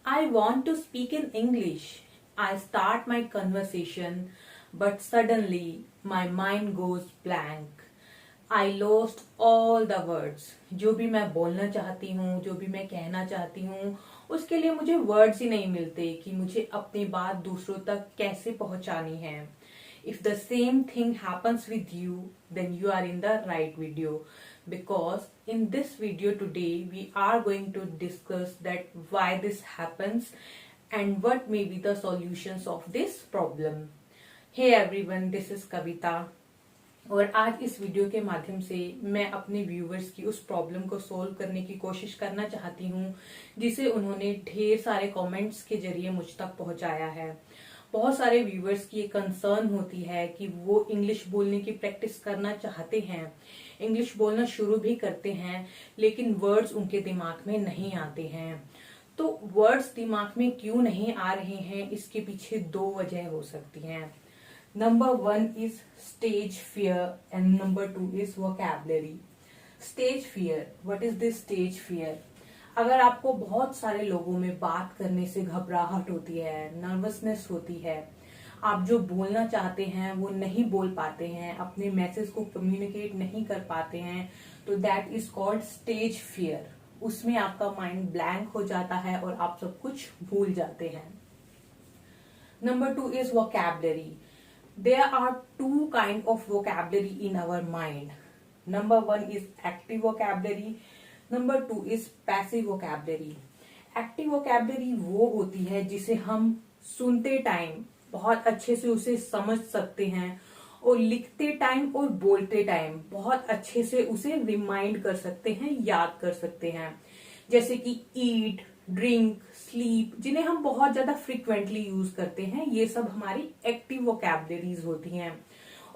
I want to speak in English. I start my conversation, but suddenly my mind goes blank. I lost all the words. जो भी मैं बोलना चाहती हूँ, जो भी मैं कहना चाहती हूँ, उसके लिए मुझे वर्ड्स ही नहीं मिलते कि मुझे अपनी बात दूसरों तक कैसे पहुंचानी है. If the same thing happens with you, then you are in the right video. Because in this video today, we are going to discuss that why this happens and what may be the solutions of this problem. Hey everyone, this is Kavita. और आज इस video के माध्यम से मैं अपने viewers की उस प्रॉब्लम को सोल्व करने की कोशिश करना चाहती हूँ जिसे उन्होंने ढेर सारे कमेंट्स के जरिए मुझ तक पहुंचाया है. बहुत सारे व्यूवर्स की एक कंसर्न होती है कि वो इंग्लिश बोलने की प्रैक्टिस करना चाहते हैं, इंग्लिश बोलना शुरू भी करते हैं, लेकिन वर्ड्स उनके दिमाग में नहीं आते हैं. तो वर्ड्स दिमाग में क्यों नहीं आ रहे हैं, इसके पीछे दो वजह हो सकती हैं. Number 1 is stage fear and number 2 is vocabulary. Stage fear. What is this stage fear? अगर आपको बहुत सारे लोगों में बात करने से घबराहट होती है, नर्वसनेस होती है, आप जो बोलना चाहते हैं वो नहीं बोल पाते हैं, अपने मैसेज को कम्युनिकेट नहीं कर पाते हैं, तो that is called stage fear. उसमें आपका माइंड ब्लैंक हो जाता है और आप सब कुछ भूल जाते हैं. Number 2 is vocabulary. There are two kind of vocabulary in our mind. Number 1 is active vocabulary. Number 2 is passive vocabulary. Active vocabulary वो होती है जिसे हम सुनते टाइम बहुत अच्छे से उसे समझ सकते हैं और लिखते टाइम और बोलते टाइम बहुत अच्छे से उसे रिमाइंड कर सकते हैं, याद कर सकते हैं. जैसे कि ईट, ड्रिंक, स्लीप, जिन्हें हम बहुत ज्यादा फ्रिक्वेंटली यूज करते हैं, ये सब हमारी एक्टिव वोकैबुलरीज होती हैं.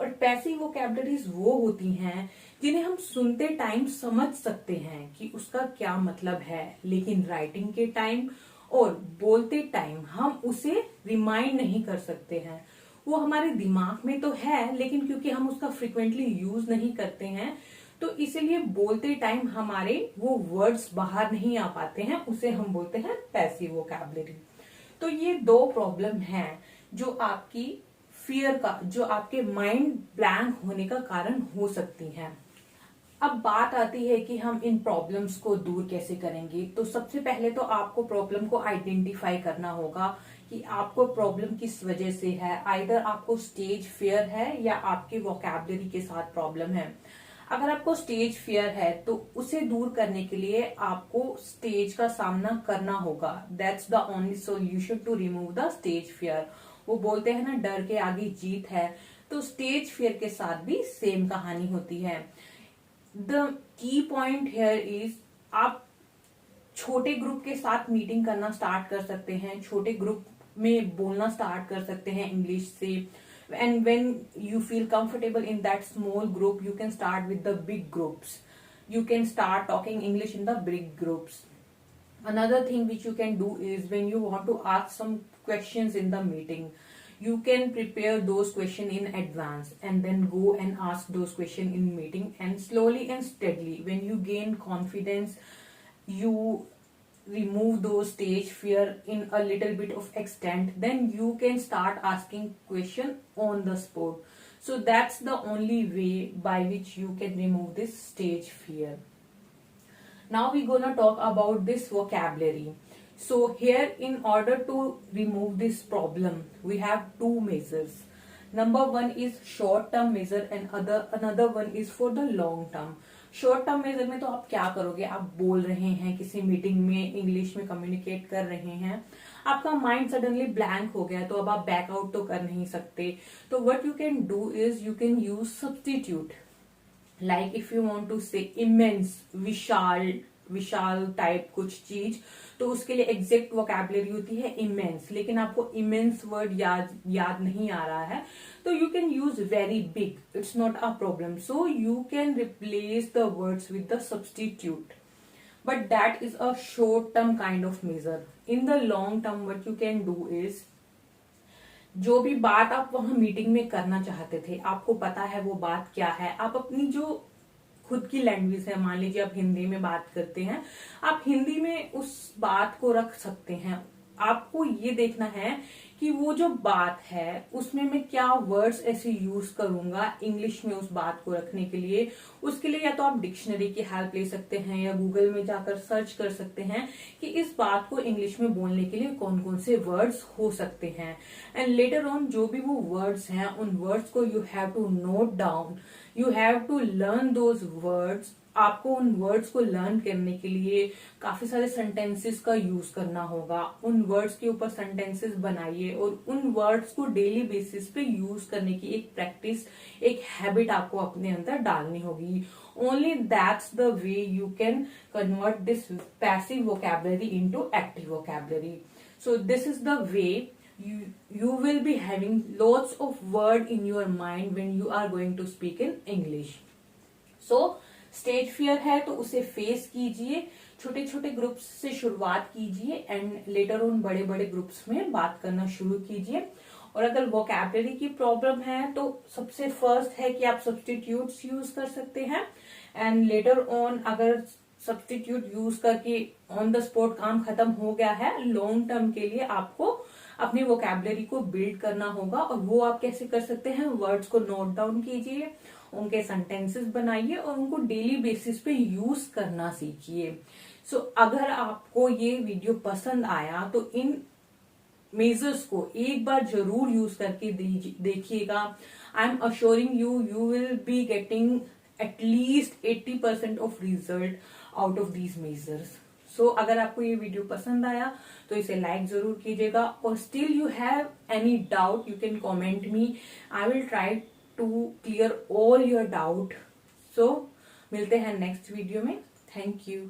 और पैसिव वोकैबुलरीज वो होती हैं जिन्हें हम सुनते टाइम समझ सकते हैं कि उसका क्या मतलब है, लेकिन राइटिंग के टाइम और बोलते टाइम हम उसे रिमाइंड नहीं कर सकते हैं. वो हमारे दिमाग में तो है, लेकिन क्योंकि हम उसका फ्रिक्वेंटली यूज नहीं करते हैं, तो इसीलिए बोलते टाइम हमारे वो वर्ड्स बाहर नहीं आ पाते हैं. उसे हम बोलते हैं पैसिव वोकैबुलरी. तो ये दो प्रॉब्लम हैं जो आपकी फियर का, जो आपके माइंड ब्लैंक होने का कारण हो सकती हैं. अब बात आती है कि हम इन प्रॉब्लम्स को दूर कैसे करेंगे. तो सबसे पहले तो आपको प्रॉब्लम को आइडेंटिफाई करना होगा कि आपको प्रॉब्लम किस वजह से है. आइदर आपको स्टेज फियर है या आपके वोकैबुलरी के साथ प्रॉब्लम है. अगर आपको स्टेज फियर है तो उसे दूर करने के लिए आपको स्टेज का सामना करना होगा. That's the only solution to remove the stage fear. वो बोलते हैं ना, डर के आगे जीत है. तो स्टेज फियर के साथ भी सेम कहानी होती है. The key point here is, आप छोटे ग्रुप के साथ मीटिंग करना स्टार्ट कर सकते हैं, छोटे ग्रुप में बोलना स्टार्ट कर सकते हैं इंग्लिश से. And when you feel comfortable in that small group, you can start with the big groups. You can start talking English in the big groups. Another thing which you can do is when you want to ask some questions in the meeting, you can prepare those questions in advance and then go and ask those questions in meeting, and slowly and steadily when you gain confidence, you remove those stage fear in a little bit of extent, then you can start asking question on the spot. So that's the only way by which you can remove this stage fear. Now we're gonna talk about this vocabulary. So here, in order to remove this problem, we have two measures. Number 1 is short term measure and another one is for the long term. Short term measure में तो आप क्या करोगे, आप बोल रहे हैं किसी मीटिंग में, इंग्लिश में कम्युनिकेट कर रहे हैं, आपका माइंड सडनली ब्लैंक हो गया, तो अब आप बैक आउट तो कर नहीं सकते. तो what you can do is you can use substitute. Like if you want to say immense, विशाल, विशाल टाइप कुछ चीज, तो उसके लिए एग्जैक्ट वोकैबुलरी होती है इमेंस, लेकिन आपको इमेंस वर्ड याद नहीं आ रहा है, तो you can use very big. It's not a problem. So you can replace the words with the substitute, but that is a short term kind of measure. In the long term what you can do is, जो भी बात आप वहां meeting में करना चाहते थे, आपको पता है वो बात क्या है, आप अपनी जो खुद की लैंग्वेज है, मान लीजिए आप हिंदी में बात करते हैं, आप हिंदी में उस बात को रख सकते हैं आपको ये देखना है कि वो जो बात है उसमें मैं क्या वर्ड्स ऐसे यूज करूंगा इंग्लिश में उस बात को रखने के लिए। उसके लिए या तो आप डिक्शनरी की हेल्प ले सकते हैं या गूगल में जाकर सर्च कर सकते हैं कि इस बात को इंग्लिश में बोलने के लिए कौन कौन से वर्ड्स हो सकते हैं। एंड लेटर ऑन जो भी वो वर्ड्स हैं उन वर्ड्स को you have to note down, you have to learn those words. आपको उन वर्ड्स को लर्न करने के लिए काफी सारे सेंटेंसेस का यूज करना होगा। उन वर्ड्स के ऊपर सेंटेंसेस बनाइए और उन वर्ड्स को डेली बेसिस पे यूज करने की एक प्रैक्टिस, एक हैबिट आपको अपने अंदर डालनी होगी। Only that's the way you can convert this passive vocabulary into active vocabulary. So this is the way you will be having lots of word in your mind when you are going to speak in English. So stage fear है तो उसे face कीजिए, छोटे छोटे groups से शुरुआत कीजिए and later on बड़े बड़े ग्रुप्स में बात करना शुरू कीजिए। और अगर वोकैबुलरी की प्रॉब्लम है तो सबसे फर्स्ट है कि आप सब्स्टिट्यूट्स यूज कर सकते हैं एंड लेटर ऑन अगर सब्स्टिट्यूट यूज करके ऑन द स्पॉट काम खत्म हो गया है, लॉन्ग टर्म के लिए आपको अपनी वोकैबुलरी को बिल्ड करना होगा। और वो आप कैसे कर सकते हैं, वर्ड्स को नोट डाउन कीजिए, उनके सेंटेंसेस बनाइए और उनको डेली बेसिस पे यूज करना सीखिए। सो अगर आपको ये वीडियो पसंद आया तो इन मेजर्स को एक बार जरूर यूज करके देखिएगा। I am assuring you, you will be getting at least 80% of result out of these measures. So अगर आपको ये वीडियो पसंद आया तो इसे लाइक जरूर कीजिएगा और still you have any doubt you can comment me, I will try to clear all your doubt. So मिलते हैं नेक्स्ट वीडियो में। Thank you.